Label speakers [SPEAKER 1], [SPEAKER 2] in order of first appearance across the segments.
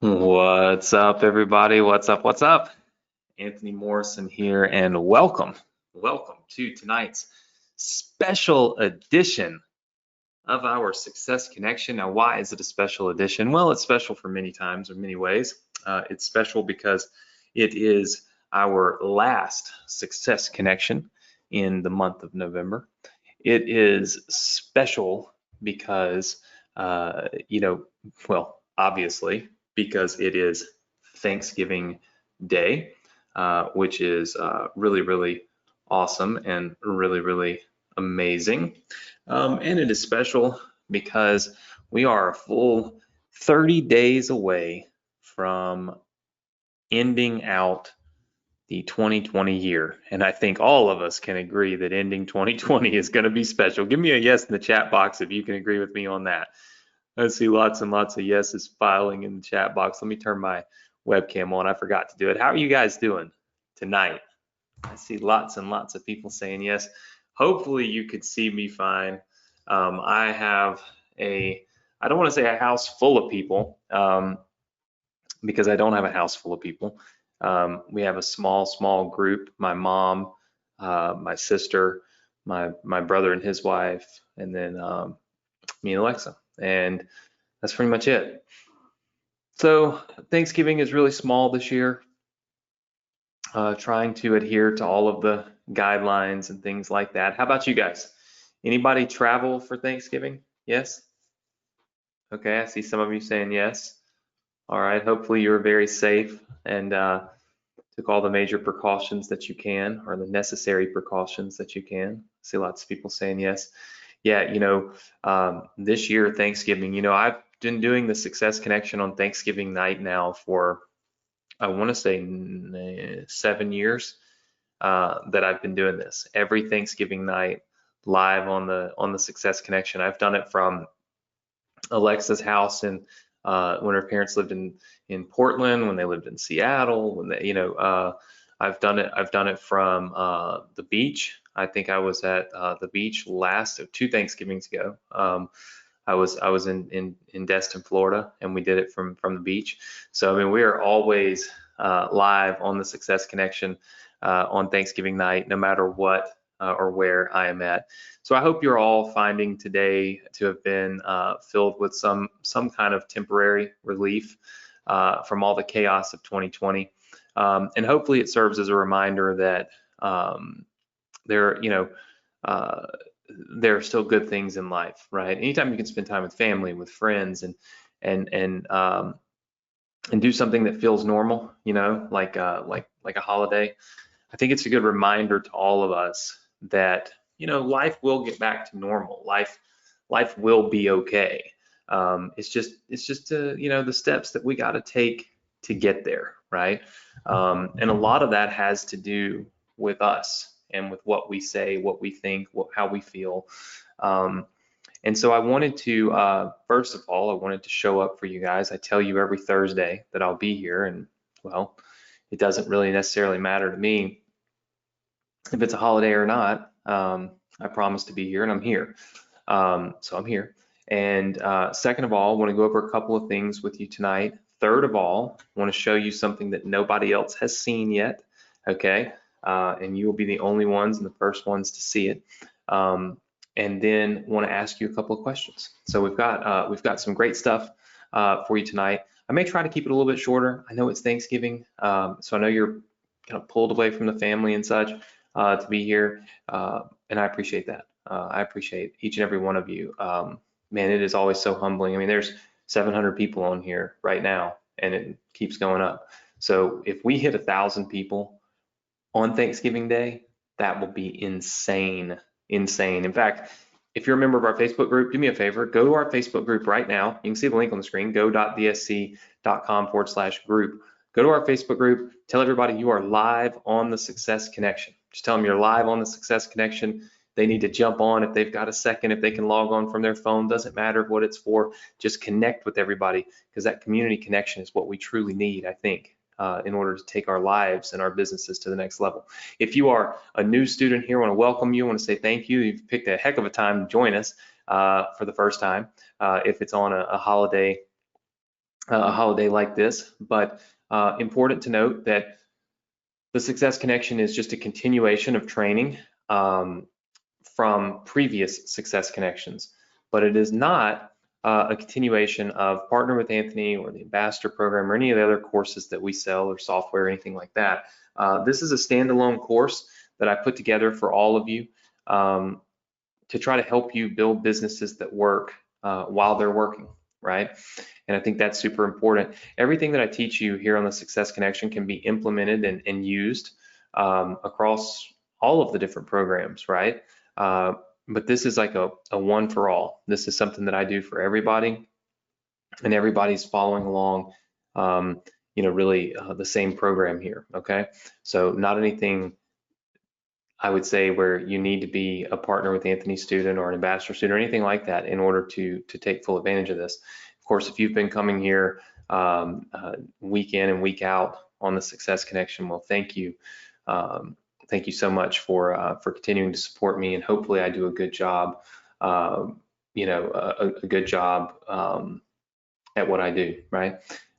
[SPEAKER 1] What's up, everybody? What's up? What's up? Anthony Morrison here, and welcome to tonight's special edition of our Success Connection. Now, why is it a special edition? Well, it's special for many times or many ways. It's special because it is our last Success Connection in the month of November. It is special because, obviously, because it is Thanksgiving Day, which is really, really awesome and really, really amazing. And it is special because we are a full 30 days away from ending out the 2020 year. And I think all of us can agree that ending 2020 is going to be special. Give me a yes in the chat box if you can agree with me on that. I see lots and lots of yeses filing in the chat box. Let me turn my webcam on. I forgot to do it. How are you guys doing tonight? I see lots and lots of people saying yes. Hopefully you could see me fine. I have I don't want to say a house full of people, because I don't have a house full of people. We have a small group. My mom, my sister, my brother and his wife, and then me and Alexa. And that's pretty much it. So Thanksgiving is really small this year. Trying to adhere to all of the guidelines and things like that. How about you guys? Anybody travel for Thanksgiving? Yes? Okay, I see some of you saying yes. All right, hopefully you're very safe and took all the major precautions that you can, or the necessary precautions that you can. I see lots of people saying yes. Yeah, this year, Thanksgiving, I've been doing the Success Connection on Thanksgiving night now for, I want to say 7 years that I've been doing this. Every Thanksgiving night, live on the Success Connection. I've done it from Alexa's house and when her parents lived in Portland, when they lived in Seattle, when they, I've done it from the beach. I think I was at the beach last 2 Thanksgivings ago. I was in Destin, Florida, and we did it from the beach. So I mean, we are always live on the Success Connection on Thanksgiving night, no matter what or where I am at. So I hope you're all finding today to have been filled with some kind of temporary relief from all the chaos of 2020, and hopefully it serves as a reminder that there, there are still good things in life, right? Anytime you can spend time with family, with friends, and do something that feels normal, like a holiday. I think it's a good reminder to all of us that life will get back to normal. Life will be okay. It's just the steps that we got to take to get there, right? And a lot of that has to do with us and with what we say, what we think, how we feel. And so I wanted to, first of all, I wanted to show up for you guys. I tell you every Thursday that I'll be here, and well, it doesn't really necessarily matter to me if it's a holiday or not. I promise to be here, and I'm here. So I'm here. And second of all, I want to go over a couple of things with you tonight. Third of all, I want to show you something that nobody else has seen yet, okay? And you will be the only ones and the first ones to see it. And then want to ask you a couple of questions. So we've got some great stuff for you tonight. I may try to keep it a little bit shorter. I know it's Thanksgiving, so I know you're kind of pulled away from the family and such to be here, and I appreciate that. I appreciate each and every one of you. Man, it is always so humbling. I mean, there's 700 people on here right now, and it keeps going up. So if we hit 1,000 people on Thanksgiving Day, that will be insane. In fact, if you're a member of our Facebook group, do me a favor, go to our Facebook group right now. You can see the link on the screen, go.dsc.com/group. Go to our Facebook group, tell everybody you are live on the Success Connection. Just tell them you're live on the Success Connection. They need to jump on if they've got a second, if they can log on from their phone, doesn't matter what it's for, just connect with everybody, because that community connection is what we truly need, I think, in order to take our lives and our businesses to the next level. If you are a new student here, I want to welcome you. I want to say thank you. You've picked a heck of a time to join us for the first time. If it's on a holiday a holiday like this, but important to note that the Success Connection is just a continuation of training from previous Success Connections, but it is not a continuation of Partner with Anthony or the Ambassador Program or any of the other courses that we sell or software or anything like that. This is a standalone course that I put together for all of you to try to help you build businesses that work while they're working, right? And I think that's super important. Everything that I teach you here on the Success Connection can be implemented and used across all of the different programs, right? But this is like a one for all. This is something that I do for everybody, and everybody's following along, really the same program here, okay? So not anything, I would say, where you need to be a Partner with Anthony student or an Ambassador student or anything like that in order to take full advantage of this. Of course, if you've been coming here week in and week out on the Success Connection, well, thank you. Thank you so much for continuing to support me, and hopefully I do a good job, a good job at what I do, right,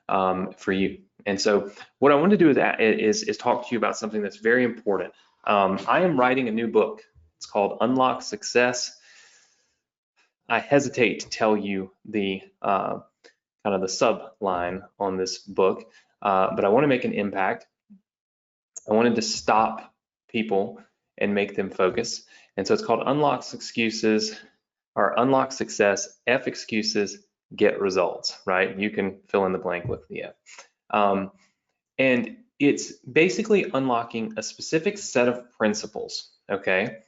[SPEAKER 1] for you. And so what I want to do is talk to you about something that's very important. I am writing a new book. It's called Unlock Success. I hesitate to tell you the kind of the subline on this book, but I want to make an impact. I wanted to stop people and make them focus. And so it's called Unlock Excuses, or Unlock Success, F excuses, get results, right? You can fill in the blank with the F. And it's basically unlocking a specific set of principles, okay,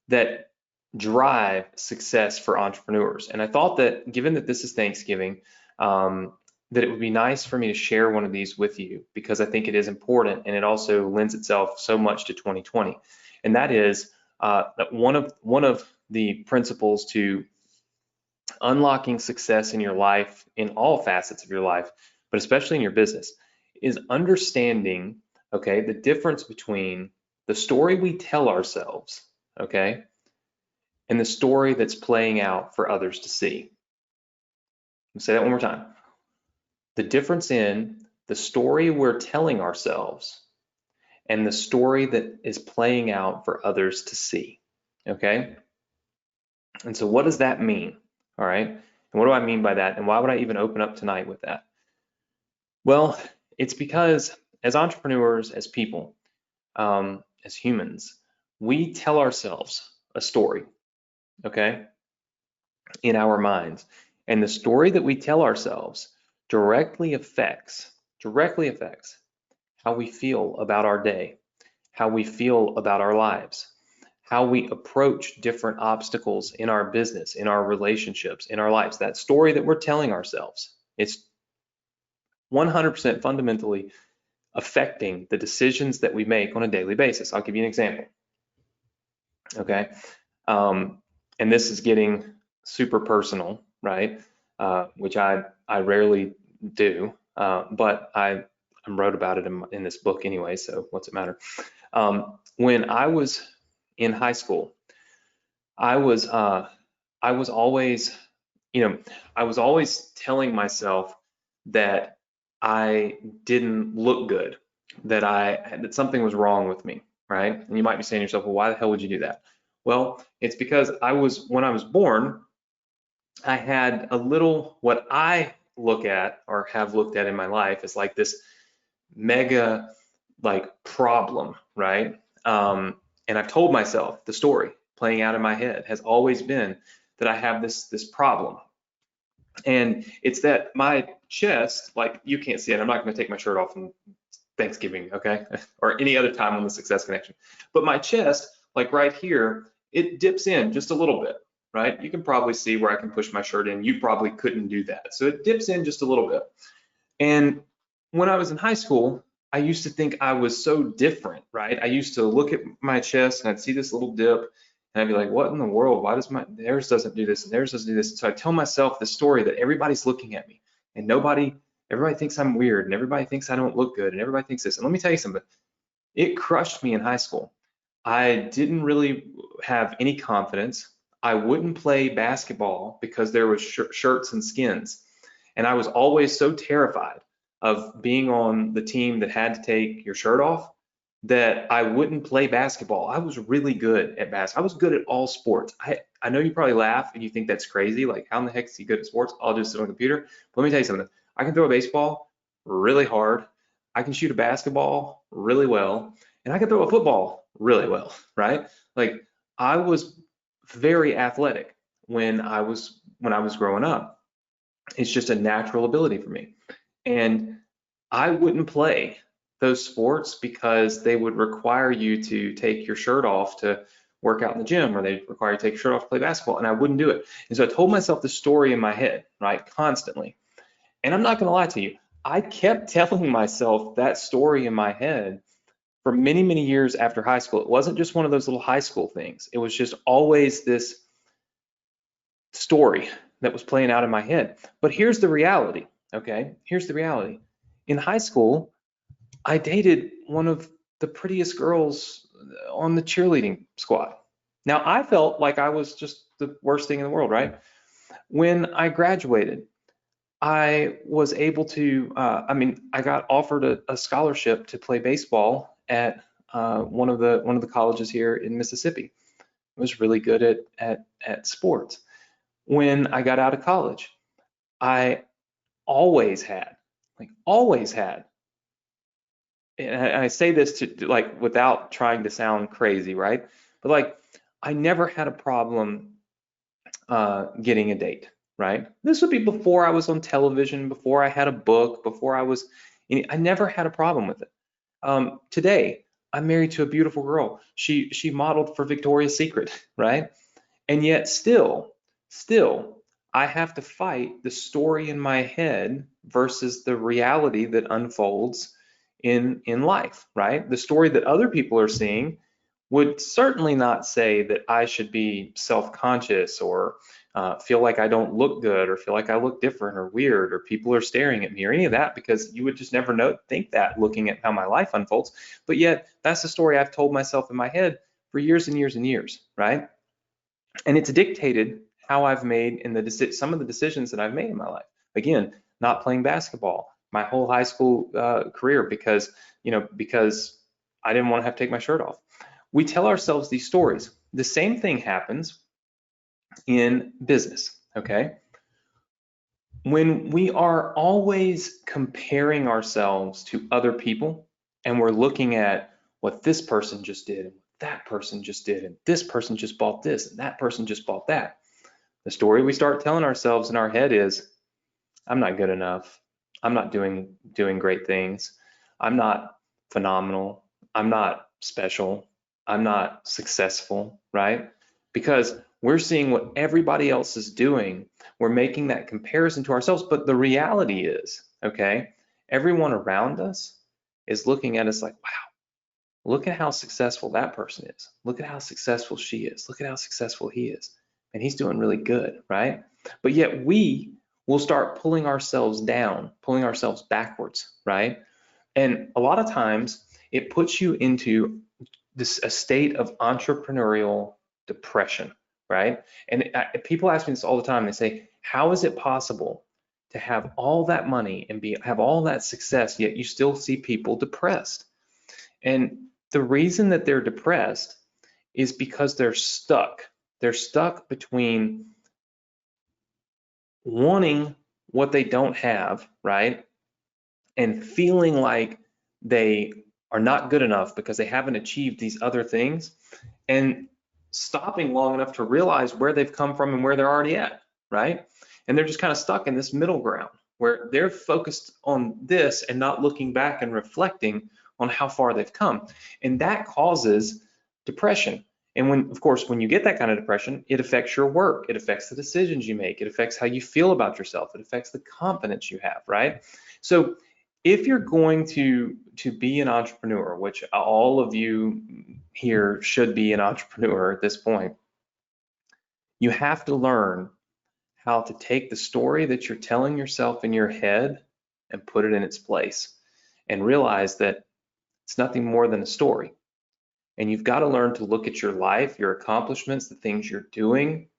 [SPEAKER 1] that drive success for entrepreneurs. And I thought that, given that this is Thanksgiving, that it would be nice for me to share one of these with you, because I think it is important, and it also lends itself so much to 2020. And that is that one of the principles to unlocking success in your life, in all facets of your life, but especially in your business, is understanding, okay, the difference between the story we tell ourselves, okay, and the story that's playing out for others to see. I'll say that one more time. The difference in the story we're telling ourselves and the story that is playing out for others to see, okay? And so what does that mean, all right? And what do I mean by that? And why would I even open up tonight with that? Well, it's because as entrepreneurs, as people, as humans, we tell ourselves a story, okay, in our minds. And the story that we tell ourselves directly affects how we feel about our day, how we feel about our lives, how we approach different obstacles in our business, in our relationships, in our lives. That story that we're telling ourselves, it's 100% fundamentally affecting the decisions that we make on a daily basis. I'll give you an example, okay? And this is getting super personal, right? Which I rarely do, but I wrote about it in this book anyway, so what's it matter? When I was in high school, I was always, I was always telling myself that I didn't look good, that something was wrong with me, right? And you might be saying to yourself, well, why the hell would you do that? Well, it's because when I was born, I had a little, what I look at or have looked at in my life is like this mega problem, right? And I've told myself the story playing out in my head has always been that I have this problem. And it's that my chest, like you can't see it, I'm not going to take my shirt off on Thanksgiving, okay? Or any other time on the Success Connection. But my chest, like right here, it dips in just a little bit, right? You can probably see where I can push my shirt in. You probably couldn't do that. So it dips in just a little bit. And when I was in high school, I used to think I was so different, right? I used to look at my chest and I'd see this little dip and I'd be like, what in the world? Why does theirs doesn't do this and theirs doesn't do this? And so I tell myself the story that everybody's looking at me and everybody thinks I'm weird and everybody thinks I don't look good and everybody thinks this. And let me tell you something, it crushed me in high school. I didn't really have any confidence. I wouldn't play basketball because there was shirts and skins. And I was always so terrified of being on the team that had to take your shirt off that I wouldn't play basketball. I was really good at basketball. I was good at all sports. I know you probably laugh and you think that's crazy. Like, how in the heck is he good at sports? I'll just sit on the computer. But let me tell you something. I can throw a baseball really hard. I can shoot a basketball really well. And I can throw a football really well, right? Like, I was very athletic when I was growing up. It's just a natural ability for me. And I wouldn't play those sports because they would require you to take your shirt off to work out in the gym, or they require you to take your shirt off to play basketball, and I wouldn't do it. And so I told myself the story in my head, right, constantly. And I'm not going to lie to you, I kept telling myself that story in my head for many, many years after high school. It wasn't just one of those little high school things. It was just always this story that was playing out in my head. But here's the reality, okay? Here's the reality. In high school, I dated one of the prettiest girls on the cheerleading squad. Now, I felt like I was just the worst thing in the world, right? When I graduated, I was able to, I got offered a scholarship to play baseball at one of the colleges here in Mississippi. I was really good at sports. When I got out of college, I always had, and I say this to like without trying to sound crazy, right? But like, I never had a problem getting a date, right? This would be before I was on television, before I had a book, before I never had a problem with it. Today, I'm married to a beautiful girl. She modeled for Victoria's Secret, right? And yet still, I have to fight the story in my head versus the reality that unfolds in life, right? The story that other people are seeing would certainly not say that I should be self-conscious or feel like I don't look good or feel like I look different or weird or people are staring at me or any of that, because you would just never think that looking at how my life unfolds. But yet that's the story I've told myself in my head for years and years and years, right? And it's dictated how I've made some of the decisions that I've made in my life. Again, not playing basketball my whole high school career because I didn't want to have to take my shirt off. We tell ourselves these stories. The same thing happens in business, okay? When we are always comparing ourselves to other people and we're looking at what this person just did, and that person just did, and this person just bought this, and that person just bought that, the story we start telling ourselves in our head is, I'm not good enough. I'm not doing great things. I'm not phenomenal. I'm not special. I'm not successful, right? Because we're seeing what everybody else is doing. We're making that comparison to ourselves. But the reality is, okay, everyone around us is looking at us like, wow, look at how successful that person is. Look at how successful she is. Look at how successful he is. And he's doing really good, right? But yet we will start pulling ourselves down, pulling ourselves backwards, right? And a lot of times it puts you into a state of entrepreneurial depression, right? And people ask me this all the time. They say, how is it possible to have all that money and have all that success, yet you still see people depressed? And the reason that they're depressed is because they're stuck. They're stuck between wanting what they don't have, right? And feeling like they are not good enough because they haven't achieved these other things, and stopping long enough to realize where they've come from and where they're already at, right? And they're just kind of stuck in this middle ground where they're focused on this and not looking back and reflecting on how far they've come. And that causes depression. And when you get that kind of depression, it affects your work, it affects the decisions you make, it affects how you feel about yourself, it affects the confidence you have, right? So if you're going to be an entrepreneur, which all of you here should be an entrepreneur at this point, you have to learn how to take the story that you're telling yourself in your head and put it in its place and realize that it's nothing more than a story. And you've got to learn to look at your life, your accomplishments, the things you're doing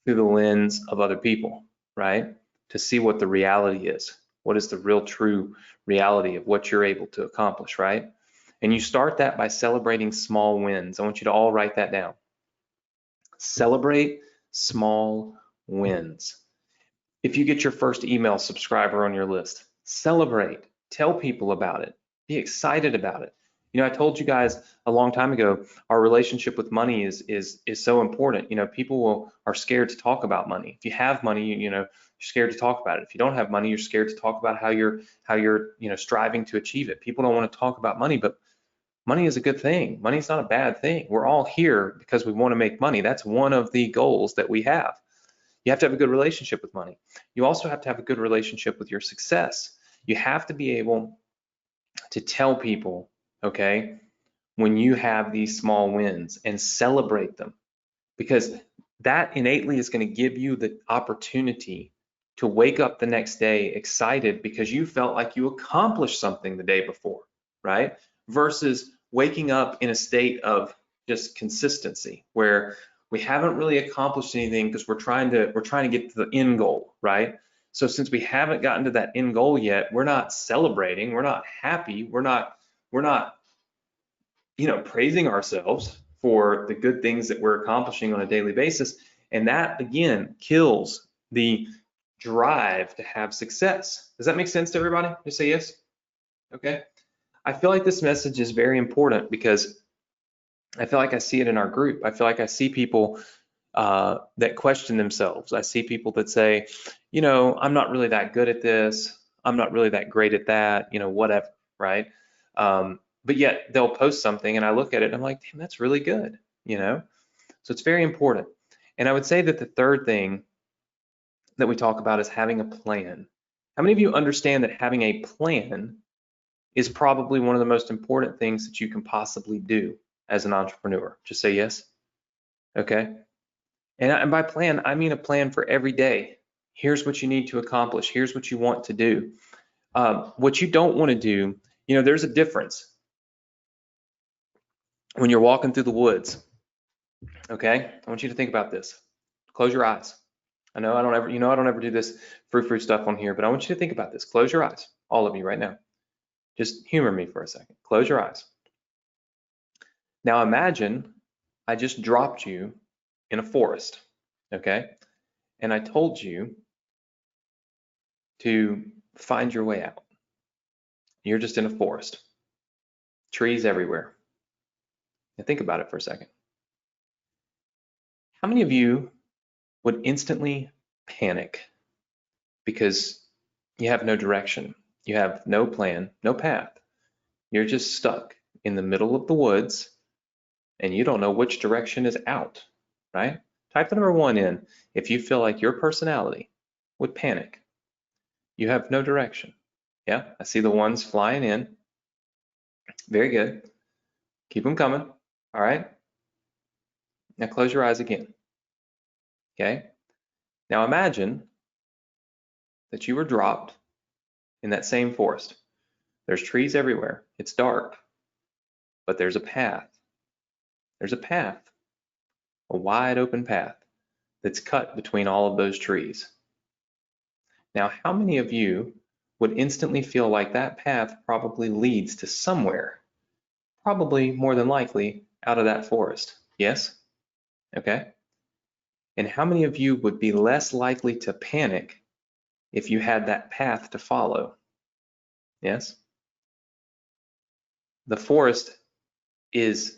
[SPEAKER 1] through the lens of other people, right? to see what the reality is. What is the real true reality of what you're able to accomplish, right? And you start that by celebrating small wins. I want you to all write that down. Celebrate small wins. If you get your first email subscriber on your list, celebrate, tell people about it, be excited about it. You know, I told you guys a long time ago, our relationship with money is so important. You know, people are scared to talk about money. If you have money, you know, you're scared to talk about it. If you don't have money, you're scared to talk about how you're you know, striving to achieve it. People don't want to talk about money, but money is a good thing. Money's not a bad thing. We're all here because we want to make money. That's one of the goals that we have. You have to have a good relationship with money. You also have to have a good relationship with your success. You have to be able to tell people, okay, when you have these small wins and celebrate them, because that innately is going to give you the opportunity to wake up the next day excited because you felt like you accomplished something the day before, right? Versus waking up in a state of just consistency where we haven't really accomplished anything because we're trying to get to the end goal, right? So since we haven't gotten to that end goal yet, we're not celebrating, we're not happy, we're not you know, praising ourselves for the good things that we're accomplishing on a daily basis. And that again kills the drive to have success. Does that make sense to everybody? Just say yes. Okay. I feel like this message is very important because I feel like I see it in our group. I feel like I see people that question themselves. I see people that say, you know, I'm not really that good at this. I'm not really that great at that, you know, whatever, right? But yet they'll post something and I look at it and I'm like, damn, that's really good, you know? So it's very important. And I would say that the third thing that we talk about is having a plan. How many of you understand that having a plan is probably one of the most important things that you can possibly do as an entrepreneur? Just say yes. Okay. And by plan, I mean a plan for every day. Here's what you need to accomplish. Here's what you want to do. What you don't want to do, you know, there's a difference when you're walking through the woods. Okay. I want you to think about this. Close your eyes. I know I don't ever, you know, I don't ever do this frou-frou stuff on here, but I want you to think about this. Close your eyes, all of you right now. Just humor me for a second. Close your eyes. Now imagine I just dropped you in a forest, okay? And I told you to find your way out. You're just in a forest, trees everywhere. Now think about it for a second. How many of you would instantly panic because you have no direction, you have no plan, no path? You're just stuck in the middle of the woods and you don't know which direction is out, right? Type the number 1 in if you feel like your personality would panic. You have no direction. Yeah, I see the ones flying in. Very good. Keep them coming. All right. Now close your eyes again. Okay. Now imagine that you were dropped in that same forest. There's trees everywhere. It's dark, but there's a path. There's a path, a wide open path that's cut between all of those trees. Now, how many of you would instantly feel like that path probably leads to somewhere, probably more than likely out of that forest? Yes? Okay. And how many of you would be less likely to panic if you had that path to follow? Yes? The forest is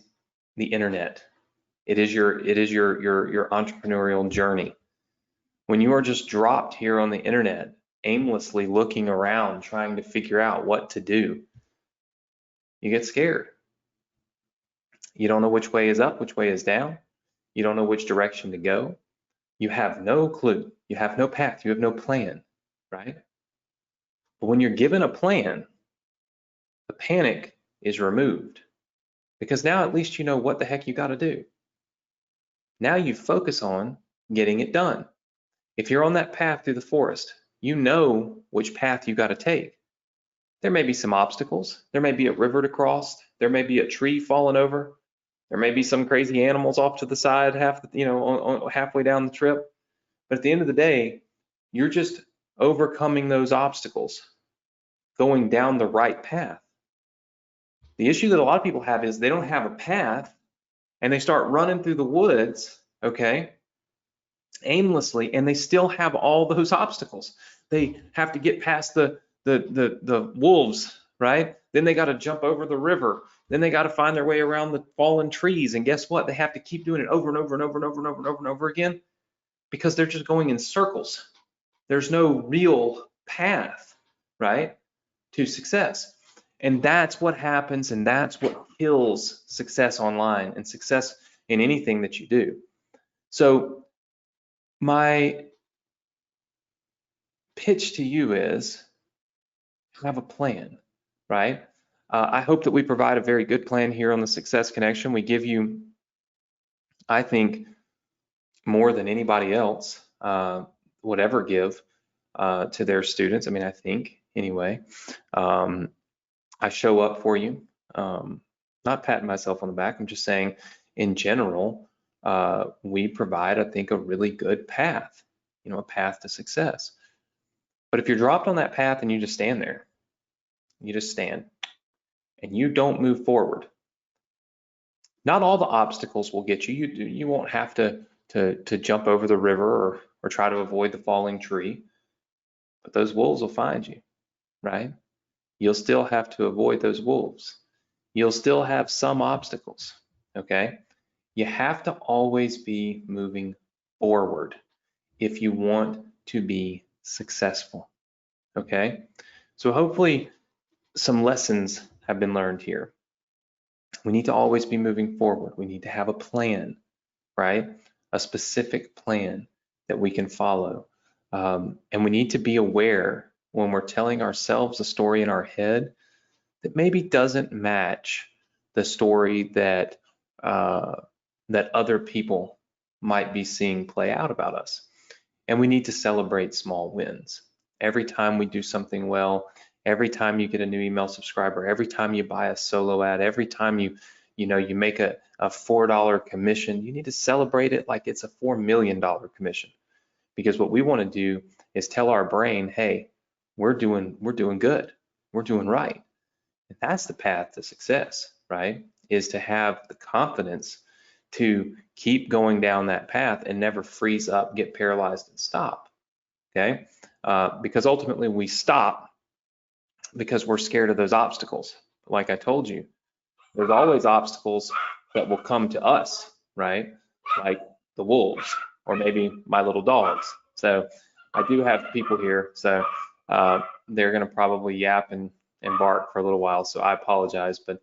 [SPEAKER 1] the internet. It is your entrepreneurial journey. When you are just dropped here on the internet, aimlessly looking around, trying to figure out what to do, you get scared. You don't know which way is up, which way is down. You don't know which direction to go. You have no clue. You have no path. You have no plan, right? But when you're given a plan, the panic is removed because now at least you know what the heck you got to do. Now you focus on getting it done. If you're on that path through the forest, you know which path you got to take. There may be some obstacles. There may be a river to cross. There may be a tree falling over. There may be some crazy animals off to the side, halfway down the trip. But at the end of the day, you're just overcoming those obstacles, going down the right path. The issue that a lot of people have is they don't have a path and they start running through the woods, okay, aimlessly, and they still have all those obstacles. They have to get past the wolves, right? Then they got to jump over the river. Then they got to find their way around the fallen trees. And guess what? They have to keep doing it over and over and over and over and over and over and over again because they're just going in circles. There's no real path, right, to success. And that's what happens, and that's what kills success online and success in anything that you do. So my pitch to you is have a plan, right? I hope that we provide a very good plan here on the Success Connection. We give you, I think, more than anybody else would ever give to their students. I mean, I think, anyway. I show up for you, not patting myself on the back. I'm just saying, in general, we provide, I think, a really good path, a path to success. But if you're dropped on that path and you just stand there, you just stand, and you don't move forward, not all the obstacles will get you. You won't have to jump over the river or try to avoid the falling tree, but those wolves will find you, right? You'll still have to avoid those wolves. You'll still have some obstacles, okay? You have to always be moving forward if you want to be successful, okay? So hopefully some lessons have been learned here. We need to always be moving forward. We need to have a plan, right? A specific plan that we can follow. And we need to be aware when we're telling ourselves a story in our head that maybe doesn't match the story that other people might be seeing play out about us. And we need to celebrate small wins. Every time we do something well, every time you get a new email subscriber, every time you buy a solo ad, every time you make a $4 commission, you need to celebrate it like it's a $4 million commission. Because what we want to do is tell our brain, hey, we're doing good, we're doing right. And that's the path to success, right? Is to have the confidence to keep going down that path and never freeze up, get paralyzed, and stop, okay? Because ultimately we stop because we're scared of those obstacles. Like I told you, there's always obstacles that will come to us, right? Like the wolves or maybe my little dogs. So I do have people here, so they're gonna probably yap and bark for a little while, so I apologize, but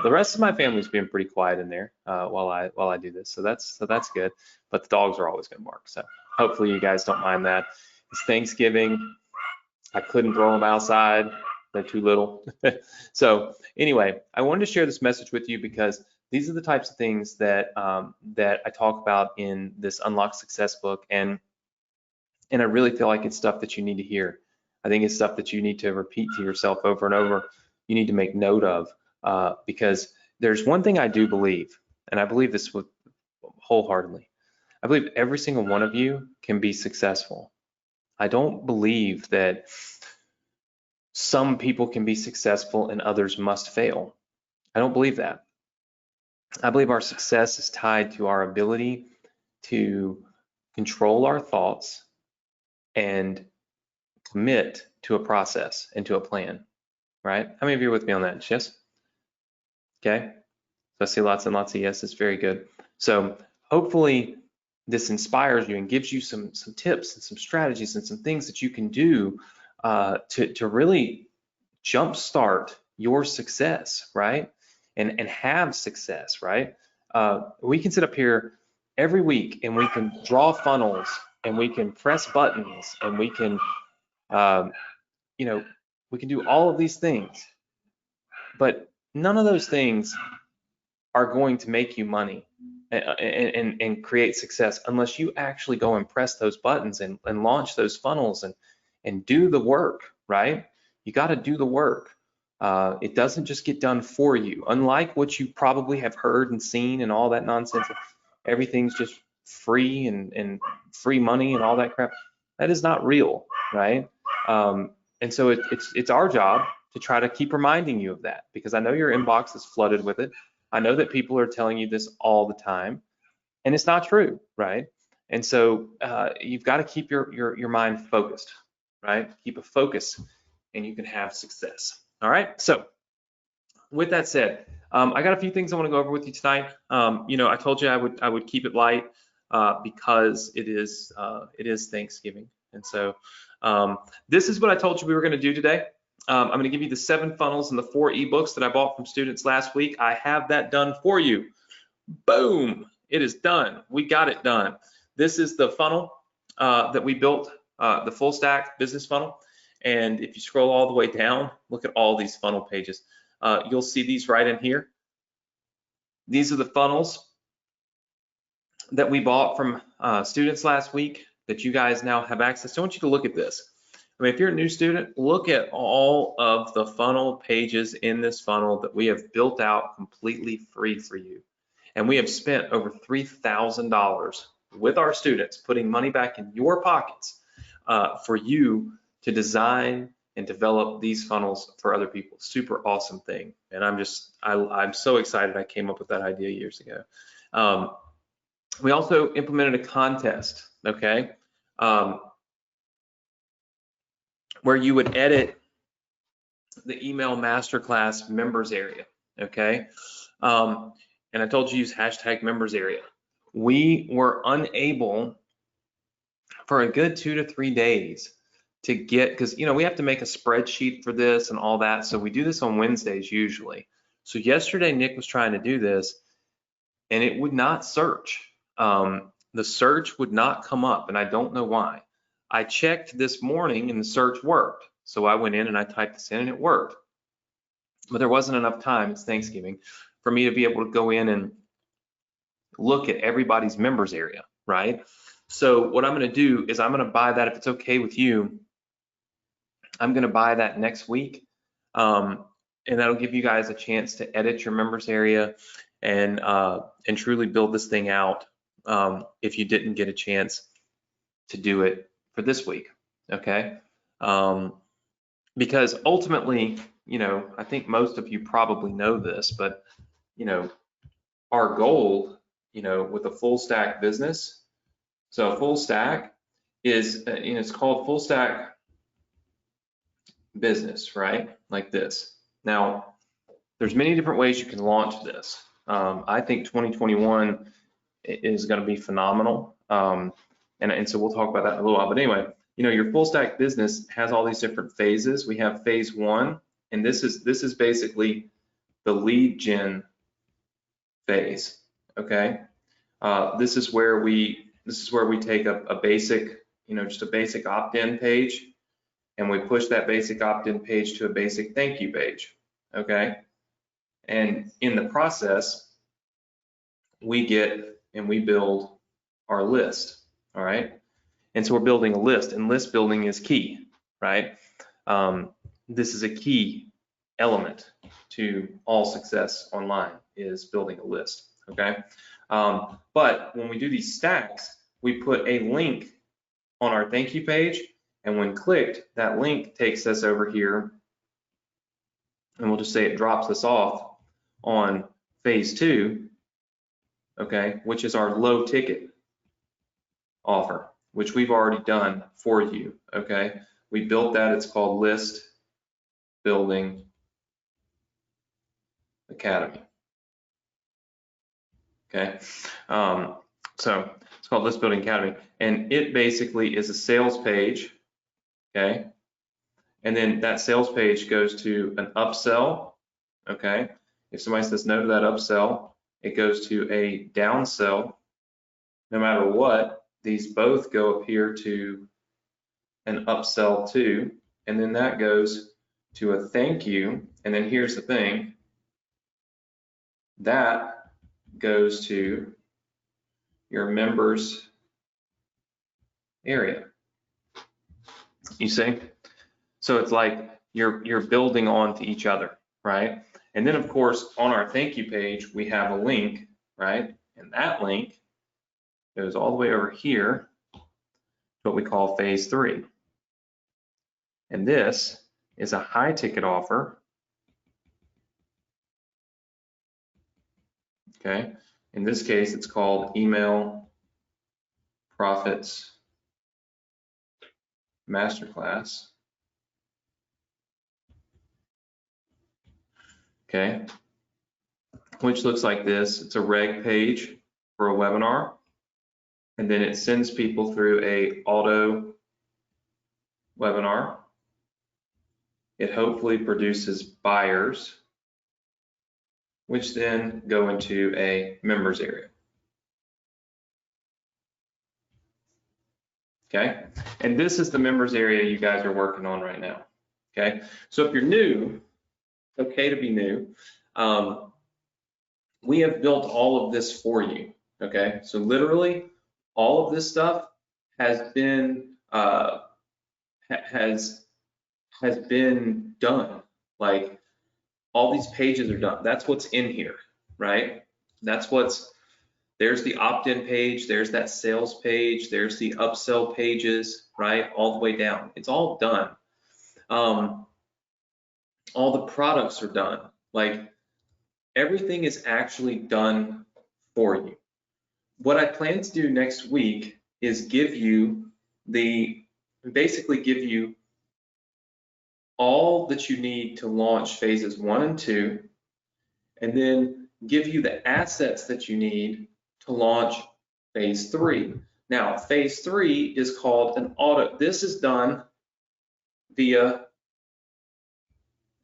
[SPEAKER 1] the rest of my family's been pretty quiet in there while I do this, so that's good. But the dogs are always gonna bark, so hopefully you guys don't mind that. It's Thanksgiving. I couldn't throw them outside. They're too little. So anyway, I wanted to share this message with you because these are the types of things that I talk about in this Unlock Success book, and I really feel like it's stuff that you need to hear. I think it's stuff that you need to repeat to yourself over and over. You need to make note of because there's one thing I do believe, and I believe this wholeheartedly. I believe every single one of you can be successful. I don't believe that some people can be successful and others must fail. I don't believe that. I believe our success is tied to our ability to control our thoughts and commit to a process and to a plan, right? How many of you are with me on that? Yes? Okay. So I see lots and lots of yeses. Very good. So hopefully this inspires you and gives you some tips and some strategies and some things that you can do to really jumpstart your success, right? And have success, right? We can sit up here every week and we can draw funnels and we can press buttons and we can, we can do all of these things, but none of those things are going to make you money and create success unless you actually go and press those buttons and launch those funnels and do the work, right? You got to do the work. It doesn't just get done for you. Unlike what you probably have heard and seen and all that nonsense, everything's just free and free money and all that crap. That is not real, right? And so it's our job to try to keep reminding you of that, because I know your inbox is flooded with it. I know that people are telling you this all the time, and it's not true, right? And so you've got to keep your mind focused, right? Keep a focus, and you can have success. All right. So with that said, I got a few things I want to go over with you tonight. I told you I would keep it light because it is Thanksgiving, and so this is what I told you we were going to do today. I'm going to give you the 7 funnels and the 4 ebooks that I bought from students last week. I have that done for you. Boom! It is done. We got it done. This is the funnel that we built, the full stack business funnel. And if you scroll all the way down, look at all these funnel pages. You'll see these right in here. These are the funnels that we bought from students last week that you guys now have access to. I want you to look at this. I mean, if you're a new student, look at all of the funnel pages in this funnel that we have built out completely free for you. And we have spent over $3,000 with our students, putting money back in your pockets for you to design and develop these funnels for other people. Super awesome thing. And I'm so excited I came up with that idea years ago. We also implemented a contest, okay, where you would edit the email masterclass members area, okay? And I told you use hashtag members area. We were unable for a good 2 to 3 days to get, because we have to make a spreadsheet for this and all that. So we do this on Wednesdays usually. So yesterday Nick was trying to do this and it would not search. The search would not come up, and I don't know why. I checked this morning and the search worked. So I went in and I typed this in and it worked. But there wasn't enough time, it's Thanksgiving, for me to be able to go in and look at everybody's members area, right? So what I'm going to do is I'm going to buy that, if it's okay with you, I'm going to buy that next week. And that'll give you guys a chance to edit your members area and truly build this thing out if you didn't get a chance to do it for this week, okay? Because ultimately, I think most of you probably know this, but our goal, with a full stack business, so a full stack is, it's called full stack business, right? Like this. Now, there's many different ways you can launch this. I think 2021 is going to be phenomenal. And so we'll talk about that in a little while. But anyway, your full stack business has all these different phases. We have phase 1, and this is basically the lead gen phase. Okay, this is where we take a basic, just a basic opt-in page, and we push that basic opt-in page to a basic thank you page. Okay, and in the process, we get and we build our list. All right, and so we're building a list, and list building is key, right? This is a key element to all success online, is building a list. Okay, but when we do these stacks, we put a link on our thank you page, and when clicked, that link takes us over here, and we'll just say it drops us off on phase 2, okay, which is our low ticket offer, which we've already done for you. Okay, we built that. It's called List Building Academy. Okay, so it's called List Building Academy, and it basically is a sales page. Okay, and then that sales page goes to an upsell. Okay, if somebody says no to that upsell, it goes to a downsell. No matter what, these both go up here to an upsell too, and then that goes to a thank you. And then here's the thing, that goes to your members area. You see? So it's like you're building on to each other, right? And then of course on our thank you page we have a link, right? And that link goes all the way over here what we call phase 3. And this is a high ticket offer. Okay, in this case, it's called Email Profits Masterclass. Okay, which looks like this. It's a reg page for a webinar, and then it sends people through a auto webinar. It hopefully produces buyers, which then go into a members area. Okay, and this is the members area you guys are working on right now. Okay, so if you're new, it's okay to be new. We have built all of this for you. Okay, so literally all of this stuff has been done. Like all these pages are done. That's what's in here, right? There's the opt-in page, there's that sales page, there's the upsell pages, right? All the way down. It's all done. All the products are done. Like everything is actually done for you. What I plan to do next week is basically give you all that you need to launch phases 1 and 2, and then give you the assets that you need to launch phase 3. Now, phase 3 is called an auto. This is done via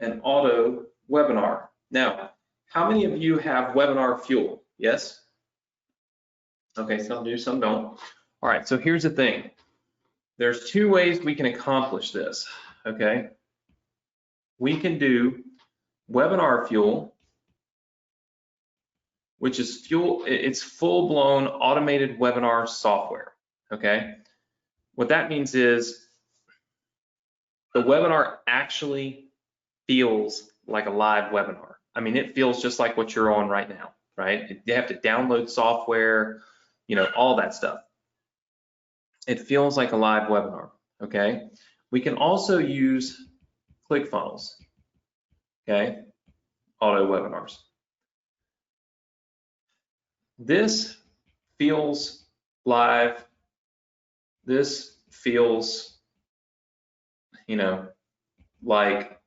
[SPEAKER 1] an auto webinar. Now, how many of you have Webinar Fuel? Yes? Okay, some do, some don't. All right, so here's the thing. There's 2 ways we can accomplish this, okay? We can do Webinar Fuel, which is it's full-blown automated webinar software, okay? What that means is the webinar actually feels like a live webinar. I mean, it feels just like what you're on right now, right? You have to download software, you know, all that stuff. It feels like a live webinar, okay? We can also use ClickFunnels, okay? Auto webinars. This feels live. This feels, you know, like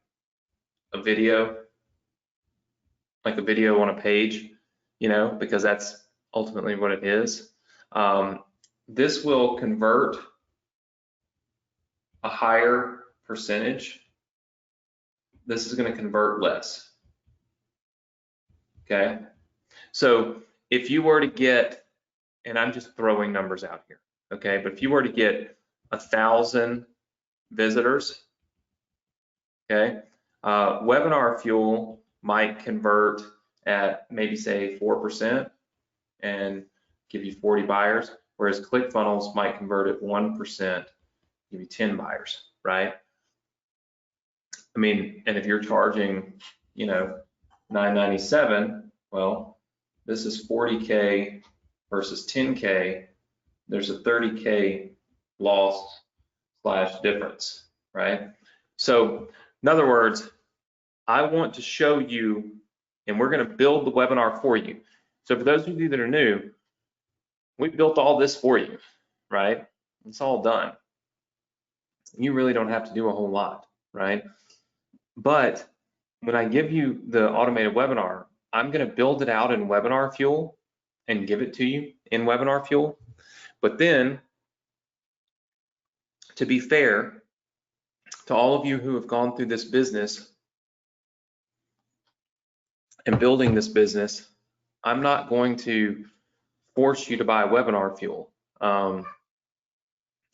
[SPEAKER 1] a video on a page, you know, because that's ultimately what it is. This will convert a higher percentage. This is going to convert less. Okay, so if you were to get, and I'm just throwing numbers out here, okay, but if you were to get 1,000 visitors, okay, Webinar Fuel might convert at maybe say 4% and give you 40 buyers, whereas ClickFunnels might convert at 1%, give you 10 buyers, right? I mean, and if you're charging, you know, $9.97, well, this is 40K versus 10K. There's a 30K loss / difference, right? So in other words, I want to show you, and we're going to build the webinar for you. So for those of you that are new, we built all this for you, right? It's all done. You really don't have to do a whole lot, right? But when I give you the automated webinar, I'm going to build it out in Webinar Fuel and give it to you in Webinar Fuel. But then, to be fair to all of you who have gone through this business and building this business, I'm not going to force you to buy Webinar Fuel. I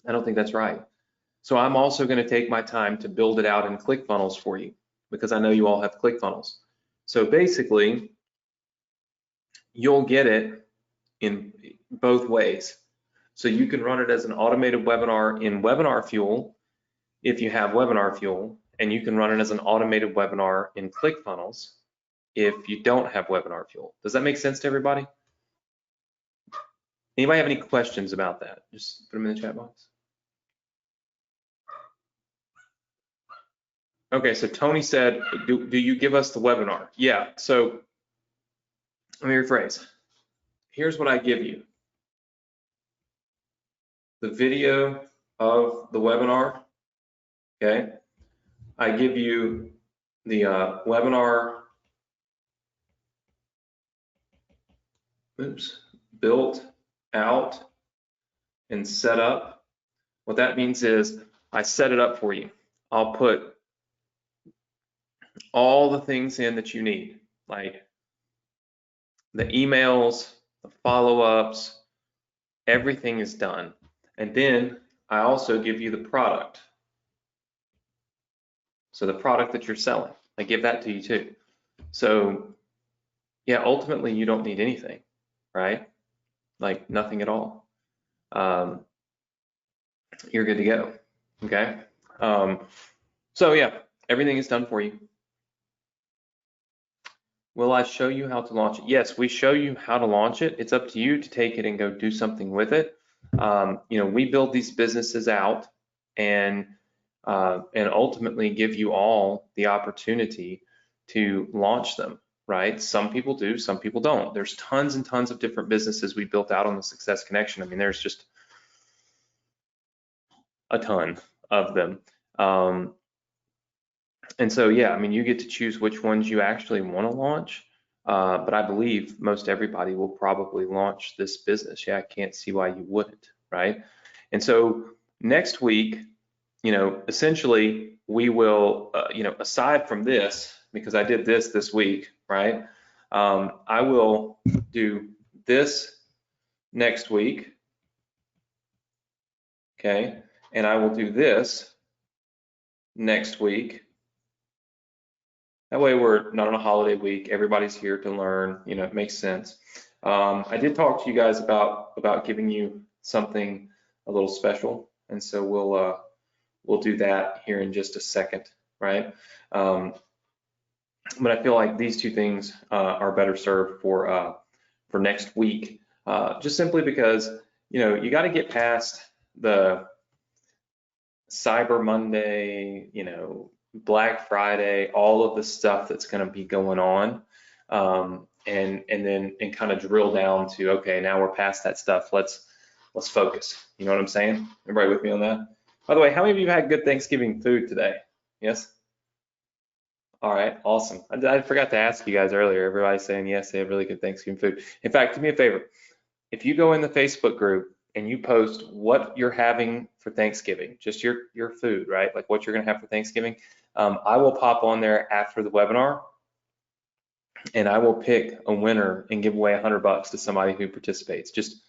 [SPEAKER 1] don't think that's right. So I'm also going to take my time to build it out in ClickFunnels for you, because I know you all have ClickFunnels. So basically, you'll get it in both ways. So you can run it as an automated webinar in Webinar Fuel if you have Webinar Fuel, and you can run it as an automated webinar in ClickFunnels if you don't have Webinar Fuel. Does that make sense to everybody? Anybody have any questions about that? Just put them in the chat box. Okay, so Tony said, do you give us the webinar? Yeah, so let me rephrase. Here's what I give you. The video of the webinar, okay? I give you the webinar, built out and set up. What that means is I set it up for you. I'll put all the things in that you need, like the emails, the follow-ups, everything is done. And then I also give you the product. So the product that you're selling, I give that to you too. So yeah, ultimately you don't need anything, right? Like nothing at all. You're good to go, okay? So yeah, everything is done for you. Will I show you how to launch it? Yes, we show you how to launch it. It's up to you to take it and go do something with it. We build these businesses out and ultimately give you all the opportunity to launch them, right? Some people do, some people don't. There's tons and tons of different businesses we built out on the Success Connection. I mean, there's just a ton of them. And so, yeah, I mean, you get to choose which ones you actually want to launch. But I believe most everybody will probably launch this business. Yeah, I can't see why you wouldn't, right? And so next week, essentially we will, aside from this, because I did this week, right? I will do this next week, okay? And I will do this next week. That way we're not on a holiday week. Everybody's here to learn. It makes sense. I did talk to you guys about giving you something a little special, and so we'll do that here in just a second, right? But I feel like these two things are better served for next week, just simply because you got to get past the Cyber Monday, Black Friday, all of the stuff that's going to be going on, and then kind of drill down to, okay, now we're past that stuff. Let's focus. You know what I'm saying? Everybody with me on that? By the way, how many of you had good Thanksgiving food today? Yes. All right, awesome. I forgot to ask you guys earlier. Everybody's saying yes, they have really good Thanksgiving food. In fact, do me a favor. If you go in the Facebook group and you post what you're having for Thanksgiving, just your food, right? Like what you're gonna have for Thanksgiving, I will pop on there after the webinar and I will pick a winner and give away $100 to somebody who participates. Just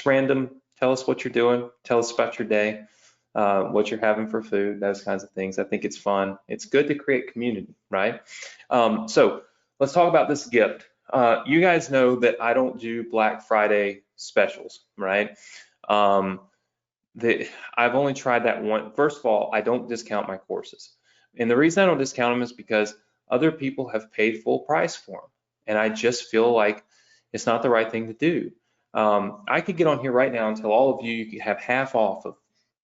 [SPEAKER 1] random. Tell us what you're doing. Tell us about your day, what you're having for food, those kinds of things. I think it's fun. It's good to create community, right? So let's talk about this gift. You guys know that I don't do Black Friday specials, right? I've only tried that one. First of all, I don't discount my courses. And the reason I don't discount them is because other people have paid full price for them. And I just feel like it's not the right thing to do. I could get on here right now and tell all of you could have half off of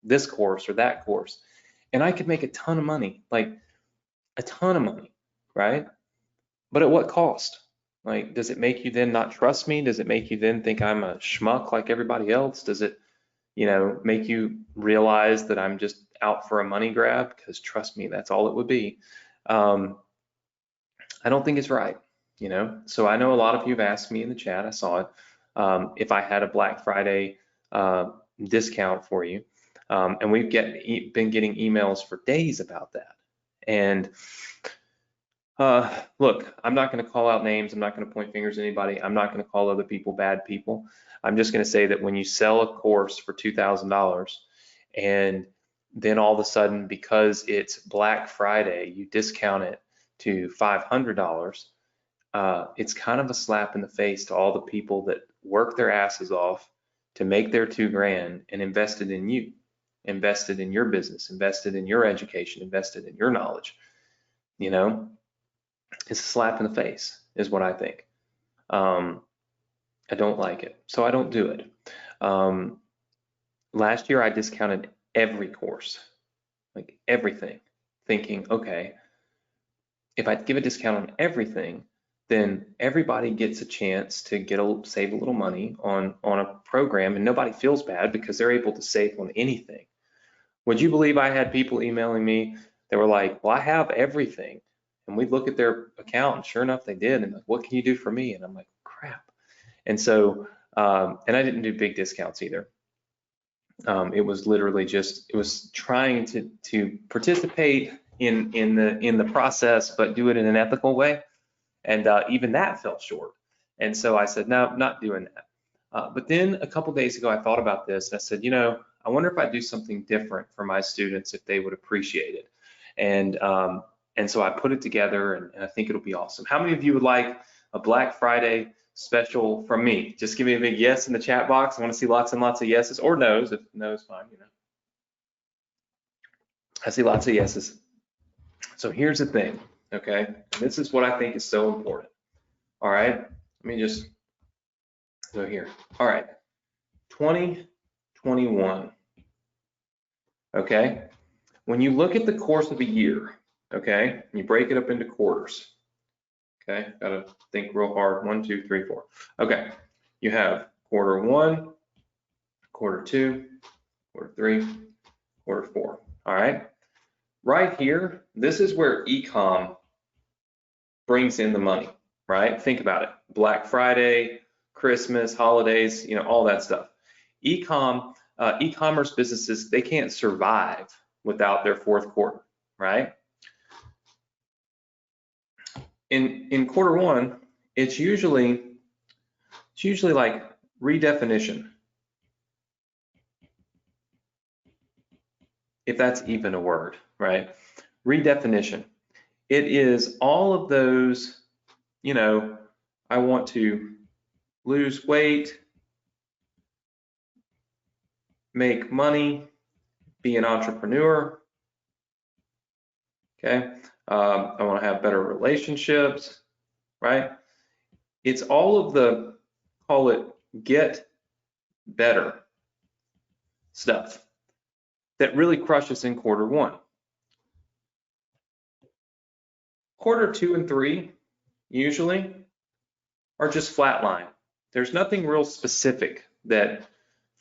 [SPEAKER 1] this course or that course, and I could make a ton of money, like a ton of money, right? But at what cost? Like, does it make you then not trust me? Does it make you then think I'm a schmuck like everybody else? Does it, make you realize that I'm just out for a money grab? Because trust me, that's all it would be. I don't think it's right, So I know a lot of you have asked me in the chat, I saw it, if I had a Black Friday discount for you. And we've been getting emails for days about that. And look, I'm not going to call out names. I'm not going to point fingers at anybody. I'm not going to call other people bad people. I'm just going to say that when you sell a course for $2,000 and then all of a sudden, because it's Black Friday, you discount it to $500, it's kind of a slap in the face to all the people that work their asses off to make their $2,000 and invested in you, invested in your business, invested in your education, invested in your knowledge. It's a slap in the face is what I think. I don't like it, so I don't do it. Last year I discounted every course, like everything, thinking, okay, if I give a discount on everything, then everybody gets a chance to save a little money on a program, and nobody feels bad because they're able to save on anything. Would you believe I had people emailing me that were like, well, I have everything. And we'd look at their account, and sure enough, they did. And like, what can you do for me? And I'm like, crap. And so, and I didn't do big discounts either. It was literally just, it was trying to participate in the process, but do it in an ethical way. And even that fell short. And so I said, no, not doing that. But then a couple days ago, I thought about this, and I said, you know, I wonder if I do something different for my students, if they would appreciate it. And so I put it together, and I think it'll be awesome. How many of you would like a Black Friday special from me? Just give me a big yes in the chat box. I want to see lots and lots of yeses, or no's, if no is fine, you know. I see lots of yeses. So here's the thing, okay? This is what I think is so important. All right, let me just go here. All right, 2021, okay? When you look at the course of a year, okay, you break it up into quarters, okay? Gotta think real hard. 1, 2, 3, 4. Okay, you have quarter 1, quarter 2, quarter 3, quarter 4. All right, right here, this is where e-com brings in the money, right? Think about it. Black Friday, Christmas, holidays, you know, all that stuff. E-commerce businesses, they can't survive without their fourth quarter, right? In quarter 1, it's usually like redefinition, if that's even a word, right? Redefinition. It is all of those, you know, I want to lose weight, make money, be an entrepreneur, okay? I want to have better relationships, right? It's all of the, call it get better stuff that really crushes in quarter 1. Quarter 2 and 3 usually are just flatline. There's nothing real specific that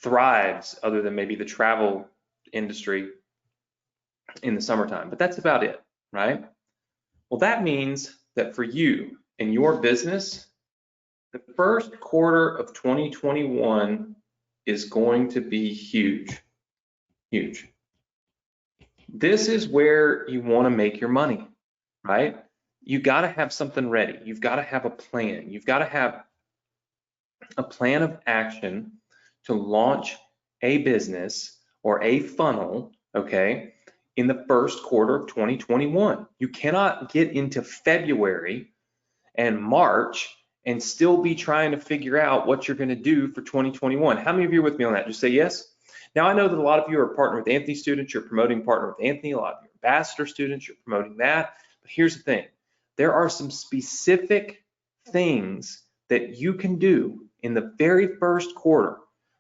[SPEAKER 1] thrives other than maybe the travel industry in the summertime, but that's about it, right? Well, that means that for you and your business, the first quarter of 2021 is going to be huge, huge. This is where you want to make your money, right? You got to have something ready. You've got to have a plan. You've got to have a plan of action to launch a business or a funnel, okay, in the first quarter of 2021. You cannot get into February and March and still be trying to figure out what you're going to do for 2021. How many of you are with me on that? Just say yes. Now, I know that a lot of you are partner with Anthony students. You're promoting partner with Anthony. A lot of you are ambassador students. You're promoting that. But here's the thing. There are some specific things that you can do in the very first quarter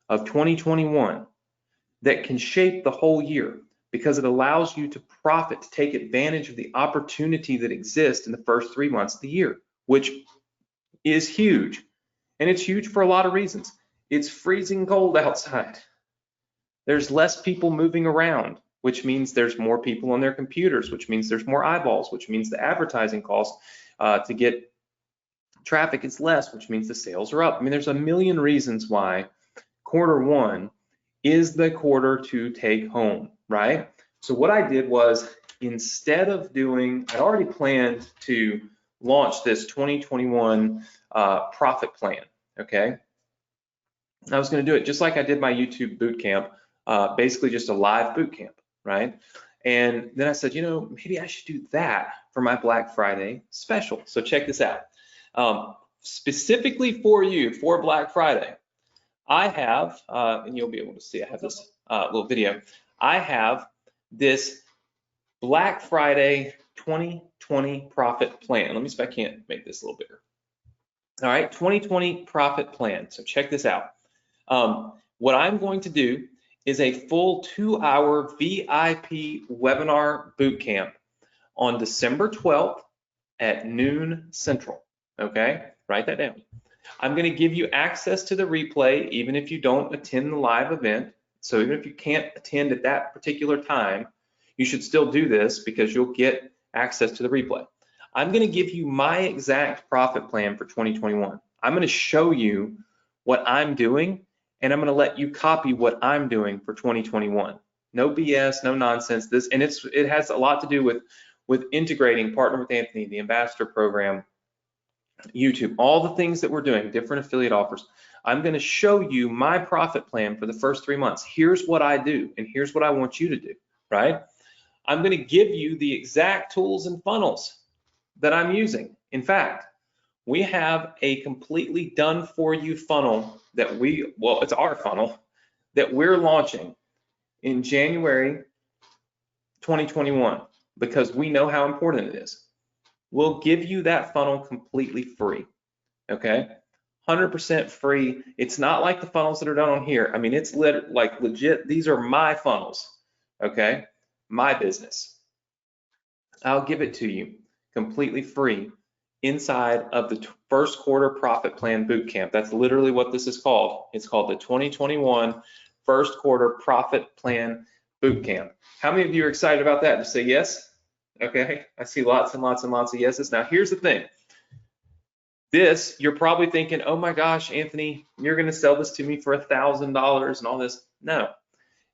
[SPEAKER 1] of 2021 that can shape the whole year, because it allows you to profit, to take advantage of the opportunity that exists in the first 3 months of the year, which is huge. And it's huge for a lot of reasons. It's freezing cold outside. There's less people moving around, which means there's more people on their computers, which means there's more eyeballs, which means the advertising cost to get traffic is less, which means the sales are up. I mean, there's a million reasons why quarter 1 is the quarter to take home, right? So what I did was, instead of doing, I'd already planned to launch this 2021 profit plan, okay? I was going to do it just like I did my YouTube boot camp, basically just a live boot camp, right? And then I said, you know, maybe I should do that for my Black Friday special. So check this out. Specifically for you, for Black Friday, I have, and you'll be able to see, I have this little video. I have this Black Friday 2020 profit plan. Let me see if I can't make this a little bigger. All right, 2020 profit plan. So check this out. What I'm going to do is a full 2-hour VIP webinar bootcamp on December 12th at noon Central. Okay, write that down. I'm going to give you access to the replay even if you don't attend the live event. So even if you can't attend at that particular time, you should still do this because you'll get access to the replay. I'm going to give you my exact profit plan for 2021. I'm going to show you what I'm doing, and I'm going to let you copy what I'm doing for 2021. No BS, no nonsense. It has a lot to do with integrating Partner with Anthony, the ambassador program, YouTube, all the things that we're doing, different affiliate offers. I'm going to show you my profit plan for the first 3 months. Here's what I do, and here's what I want you to do, right? I'm going to give you the exact tools and funnels that I'm using. In fact, we have a completely done for you funnel that it's our funnel that we're launching in January 2021 because we know how important it is. We'll give you that funnel completely free, okay? 100% free. It's not like the funnels that are done on here. I mean, it's like legit. These are my funnels, okay? My business. I'll give it to you completely free inside of the first quarter profit plan bootcamp. That's literally what this is called. It's called the 2021 first quarter profit plan bootcamp. How many of you are excited about that? Just say yes. Okay, I see lots and lots and lots of yeses. Now here's the thing. You're probably thinking, oh my gosh, Anthony, you're gonna sell this to me for $1,000 and all this. No,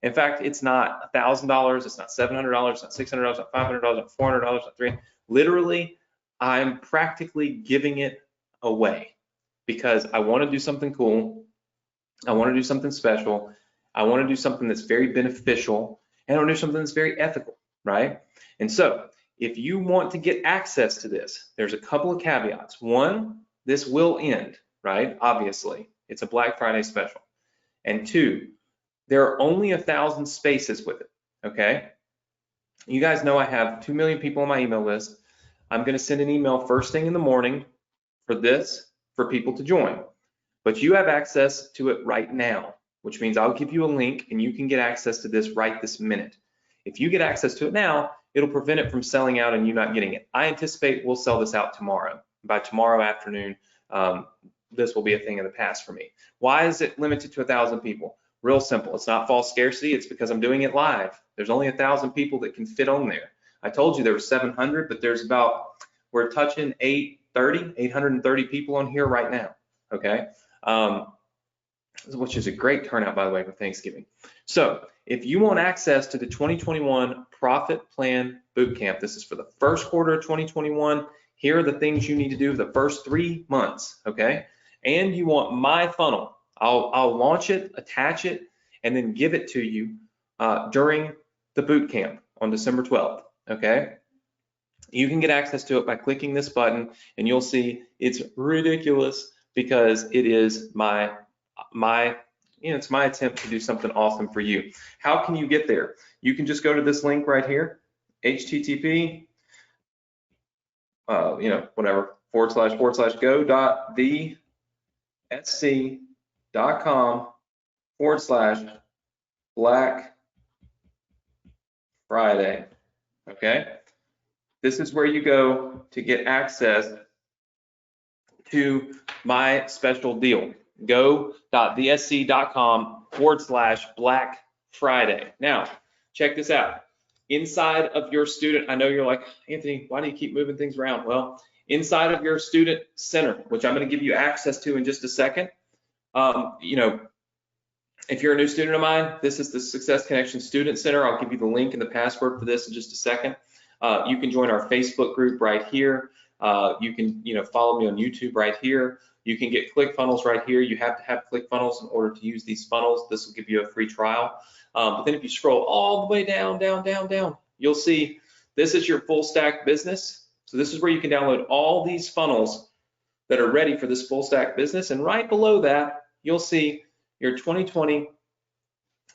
[SPEAKER 1] in fact, it's not $1,000, it's not $700, it's not $600, it's not $500, it's not $400, it's not $300. Literally, I'm practically giving it away because I wanna do something cool. I wanna do something special. I wanna do something that's very beneficial, and I wanna do something that's very ethical, right? And so, if you want to get access to this, there's a couple of caveats. One, this will end, right? Obviously, it's a Black Friday special. And two, there are only 1,000 spaces with it, okay? You guys know I have 2 million people on my email list. I'm gonna send an email first thing in the morning for people to join. But you have access to it right now, which means I'll give you a link and you can get access to this right this minute. If you get access to it now, it'll prevent it from selling out and you not getting it. I anticipate we'll sell this out tomorrow. By tomorrow afternoon, this will be a thing of the past for me. Why is it limited to 1,000 people? Real simple. It's not false scarcity. It's because I'm doing it live. There's only 1,000 people that can fit on there. I told you there were 700, but we're touching 830 people on here right now, okay? Which is a great turnout, by the way, for Thanksgiving. So if you want access to the 2021 Profit Plan Bootcamp, this is for the first quarter of 2021. Here are the things you need to do the first 3 months, okay? And you want my funnel. I'll launch it, attach it, and then give it to you during the bootcamp on December 12th, okay? You can get access to it by clicking this button, and you'll see it's ridiculous because it is it's my attempt to do something awesome for you. How can you get there? You can just go to this link right here, http, whatever, go.thesc.com/Black Friday, okay? This is where you go to get access to my special deal. Go.thesc.com/Black Friday. Now, check this out. Inside of your student, I know you're like, Anthony, why do you keep moving things around? Well, inside of your student center, which I'm going to give you access to in just a second, if you're a new student of mine, this is the Success Connection Student Center. I'll give you the link and the password for this in just a second. You can join our Facebook group right here. You can, follow me on YouTube right here. You can get ClickFunnels right here. You have to have ClickFunnels in order to use these funnels. This will give you a free trial. But then if you scroll all the way down, you'll see this is your full stack business. So this is where you can download all these funnels that are ready for this full stack business. And right below that, you'll see your 2020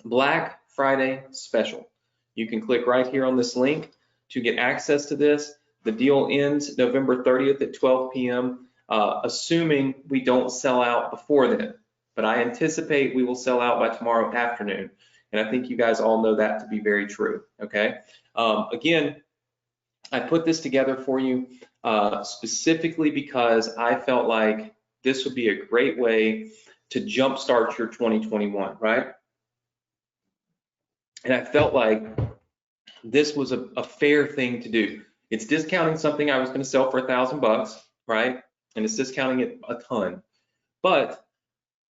[SPEAKER 1] Black Friday special. You can click right here on this link to get access to this. The deal ends November 30th at 12 p.m., assuming we don't sell out before then. But I anticipate we will sell out by tomorrow afternoon. And I think you guys all know that to be very true, okay? Again, I put this together for you specifically because I felt like this would be a great way to jumpstart your 2021, right? And I felt like this was a fair thing to do. It's discounting something I was going to sell for $1,000, right? And it's discounting it a ton, but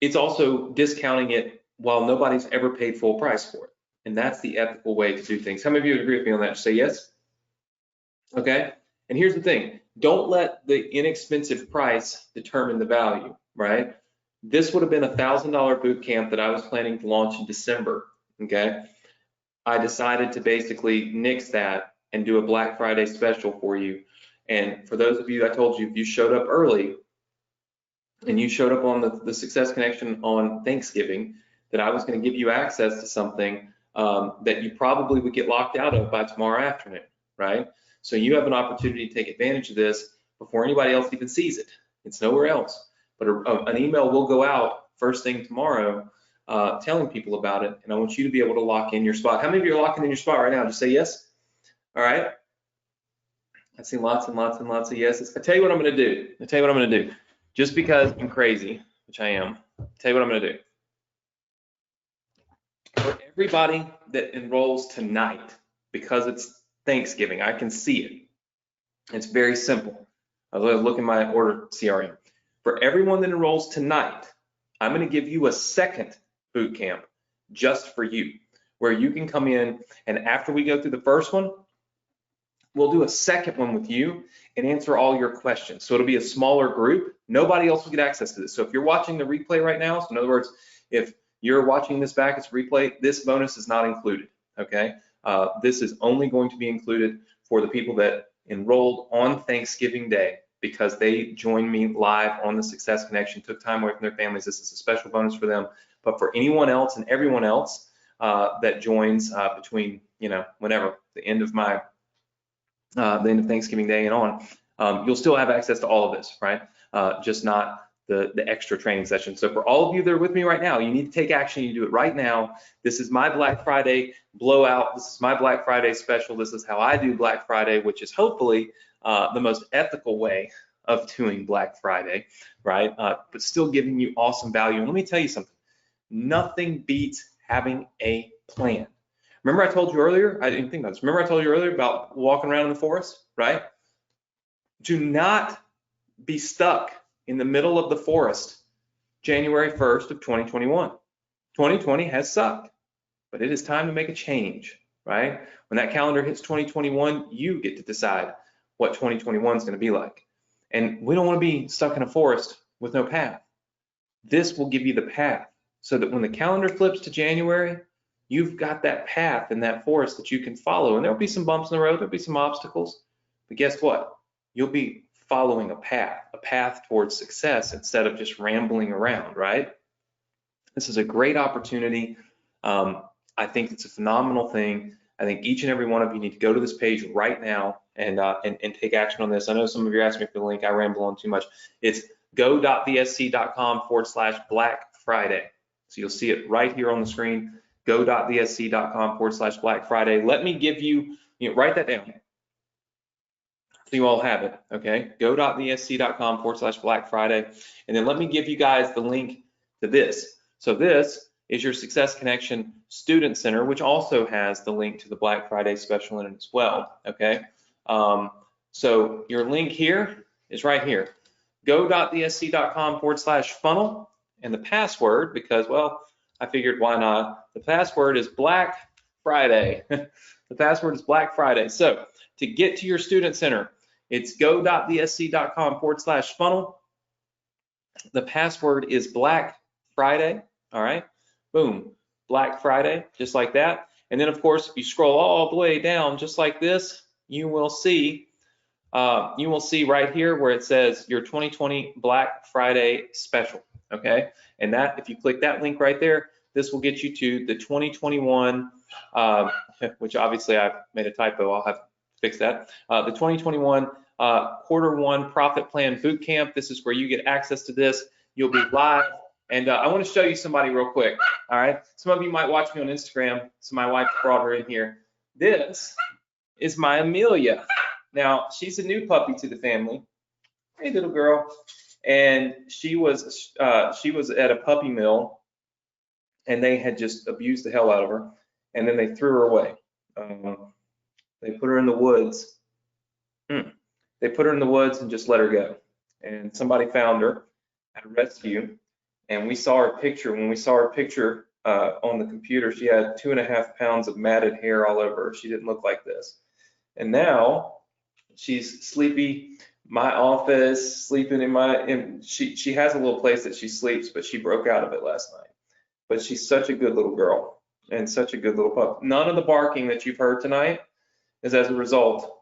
[SPEAKER 1] it's also discounting it while nobody's ever paid full price for it. And that's the ethical way to do things. How many of you would agree with me on that? Just say yes. Okay. And here's the thing. Don't let the inexpensive price determine the value, right? This would have been a $1,000 boot camp that I was planning to launch in December. Okay. I decided to basically nix that and do a Black Friday special for you. And for those of you, I told you, if you showed up early and you showed up on the Success Connection on Thanksgiving, that I was going to give you access to something that you probably would get locked out of by tomorrow afternoon, right? So you have an opportunity to take advantage of this before anybody else even sees it. It's nowhere else. But an email will go out first thing tomorrow telling people about it, and I want you to be able to lock in your spot. How many of you are locking in your spot right now? Just say yes. All right. I see lots and lots and lots of yeses. I tell you what I'm going to do. Just because I'm crazy, which I am, I'll tell you what I'm going to do. For everybody that enrolls tonight, because it's Thanksgiving, I can see it. It's very simple. I'll look in my order CRM. For everyone that enrolls tonight, I'm going to give you a second boot camp just for you, where you can come in, and after we go through the first one, we'll do a second one with you and answer all your questions. So it'll be a smaller group. Nobody else will get access to this. So if you're watching the replay right now, so in other words, if you're watching this back as replay, this bonus is not included, okay? This is only going to be included for the people that enrolled on Thanksgiving Day because they joined me live on the Success Connection, took time away from their families. This is a special bonus for them. But for anyone else and everyone else that joins between, whenever, the end of Thanksgiving Day and on, you'll still have access to all of this, right? Just not the extra training session. So for all of you that are with me right now, you need to take action. You do it right now. This is my Black Friday blowout. This is my Black Friday special. This is how I do Black Friday, which is hopefully the most ethical way of doing Black Friday, right? But still giving you awesome value. And let me tell you something. Nothing beats having a plan. Remember I told you earlier, I didn't think about this. Remember I told you earlier about walking around in the forest, right? Do not be stuck in the middle of the forest January 1st of 2021. 2020 has sucked, but it is time to make a change, right? When that calendar hits 2021, you get to decide what 2021 is going to be like. And we don't want to be stuck in a forest with no path. This will give you the path so that when the calendar flips to January, you've got that path in that forest that you can follow. And there'll be some bumps in the road, there'll be some obstacles, but guess what? You'll be following a path towards success instead of just rambling around, right? This is a great opportunity. I think it's a phenomenal thing. I think each and every one of you need to go to this page right now and take action on this. I know some of you are asking me for the link. I ramble on too much. It's go.thesc.com/Black Friday. So you'll see it right here on the screen, go.thesc.com/Black Friday. Let me give you, write that down so you all have it, okay? Go.thesc.com/Black Friday. And then let me give you guys the link to this. So this is your Success Connection Student Center, which also has the link to the Black Friday special in it as well, okay? So your link here is right here. Go.thesc.com/funnel, and the password, because, well, I figured why not? The password is Black Friday. The password is Black Friday. So to get to your Student Center, it's go.thesc.com/funnel. The password is Black Friday. All right, boom, Black Friday, just like that. And then, of course, if you scroll all the way down, just like this, you will see right here where it says your 2020 Black Friday special. Okay, and that, if you click that link right there, this will get you to the 2021, which obviously I've made a typo. I'll have to fix that. The 2021 Q1 Profit Plan Bootcamp. This is where you get access to this. You'll be live. And I want to show you somebody real quick. All right. Some of you might watch me on Instagram. So my wife brought her in here. This is my Amelia. Now, she's a new puppy to the family. Hey, little girl. And she was at a puppy mill, and they had just abused the hell out of her, and then they threw her away. They put her in the woods. They put her in the woods and just let her go. And somebody found her at a rescue, and we saw her picture. When we saw her picture on the computer, she had 2.5 pounds of matted hair all over her. She didn't look like this. And now she's sleepy. My office, sleeping she has a little place that she sleeps, but she broke out of it last night. But she's such a good little girl and such a good little pup. None of the barking that you've heard tonight is as a result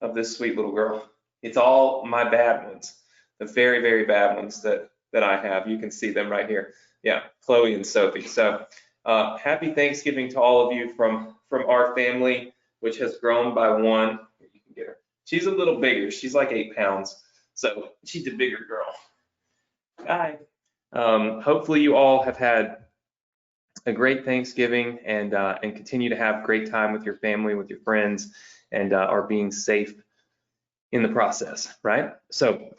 [SPEAKER 1] of this sweet little girl. It's all my bad ones, the very, very bad ones that I have. You can see them right here. Yeah, Chloe and Sophie. So happy Thanksgiving to all of you from our family, which has grown by one. Here, you can get her. She's a little bigger. She's like 8 pounds. So she's a bigger girl. Hi. Hopefully you all have had a great Thanksgiving and continue to have great time with your family, with your friends, and are being safe in the process, right? So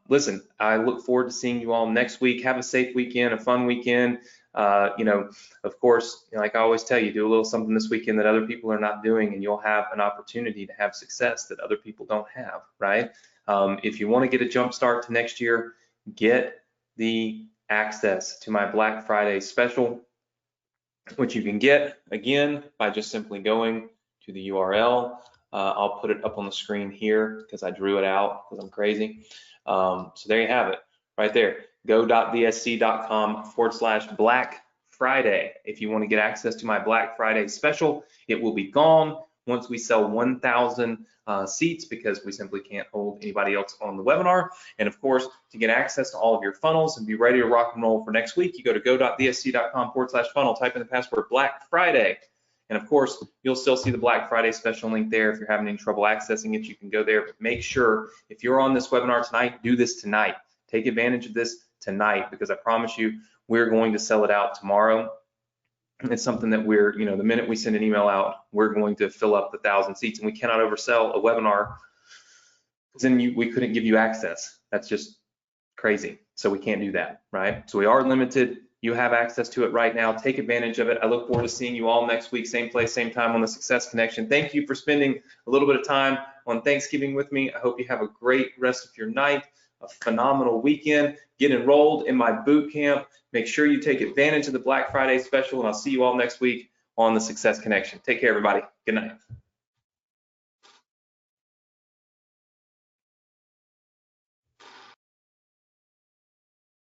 [SPEAKER 1] listen, I look forward to seeing you all next week. Have a safe weekend, a fun weekend. Of course, like I always tell you, do a little something this weekend that other people are not doing, and you'll have an opportunity to have success that other people don't have, right? If you want to get a jump start to next year, get the access to my Black Friday special, which you can get again by just simply going to the URL. I'll put it up on the screen here because I drew it out because I'm crazy. So there you have it right there. go.vsc.com/Black Friday. If you want to get access to my Black Friday special, it will be gone once we sell 1,000 seats because we simply can't hold anybody else on the webinar. And of course, to get access to all of your funnels and be ready to rock and roll for next week, you go to go.vsc.com/funnel, type in the password Black Friday. And of course, you'll still see the Black Friday special link there. If you're having any trouble accessing it, you can go there. But make sure if you're on this webinar tonight, do this tonight. Take advantage of this tonight because I promise you, we're going to sell it out tomorrow. It's something that we're, the minute we send an email out, we're going to fill up the 1,000 seats, and we cannot oversell a webinar because then we couldn't give you access. That's just crazy. So we can't do that, right? So we are limited. You have access to it right now. Take advantage of it. I look forward to seeing you all next week, same place, same time on the Success Connection. Thank you for spending a little bit of time on Thanksgiving with me. I hope you have a great rest of your night, a phenomenal weekend. Get enrolled in my boot camp. Make sure you take advantage of the Black Friday special, and I'll see you all next week on the Success Connection. Take care, everybody. Good night.